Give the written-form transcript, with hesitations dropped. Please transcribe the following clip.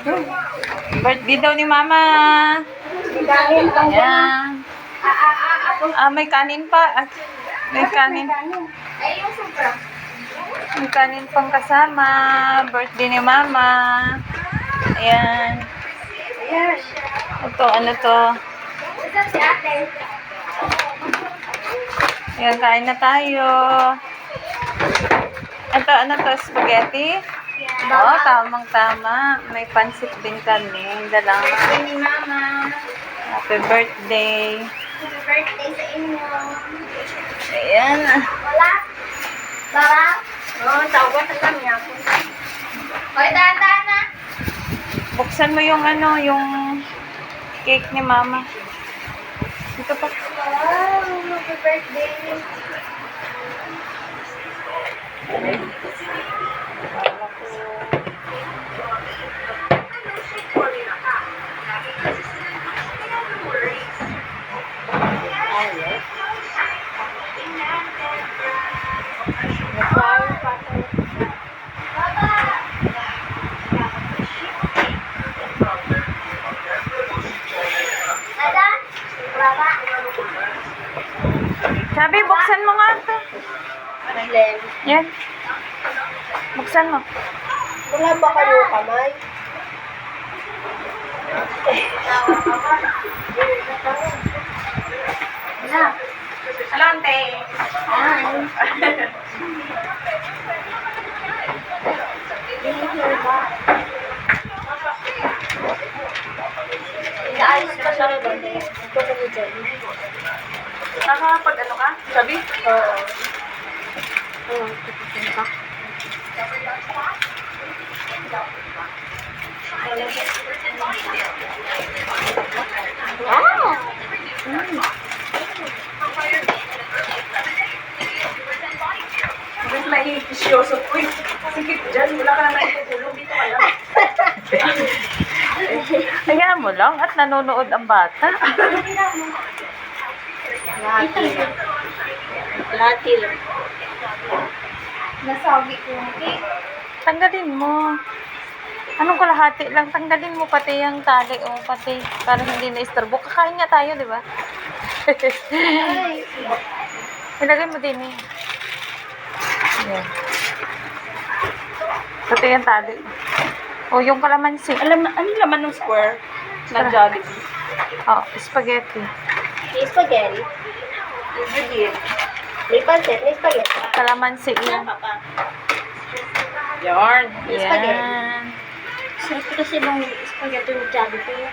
Birthday daw ni Mama. Ayan. May kanin pa. May kanin. May kanin pang kasama. Birthday ni Mama. Ayan. Ito, ano to? Ayan, kain na tayo. Ito, ano to? Spaghetti? Oo, tamang-tama. May pansit din kami. Dalawa. Birthday ni Mama. Happy birthday. Happy birthday sa inyo. Ayan. Wala? Bara? Oo, tawag sa kanya. Hoy, dahan-dahan na. Buksan mo yung ano, yung cake ni Mama. Ito pa. Wow, happy birthday. Ada? Baba? Sabi, buksan mo nga ito. Malen. Yan. Buksan mo. Wala ba kayo kamay? Na. Alante. Inaayos pa siya doon. Ito kami dyan. Nakakapag ano ka? Sabi? Oo. Oo, tutusin ka. Wow! Mas naiisyoso po eh. Sige dyan, wala ka na naitutulong. Dito ka lang. Hayaan mo lang at nanonood ang bata. Latil. Nasabi ko. Tanggalin mo. Anong kalahati lang? Tanggalin mo pati yung tali o pati para hindi na-istorbo. Kakain nga tayo, di ba? Ay. Ilagay mo din eh. Ayan. Pati yung tali. O, yung kalamansi. Ano laman ng square na Jollibee? Oh, spaghetti. May spaghetti. May pancit, may spaghetti. Kalamansi yan. Papa. Yarn. May spaghetti. Yan. Sarap kasi bang spaghetti ng Jollibee.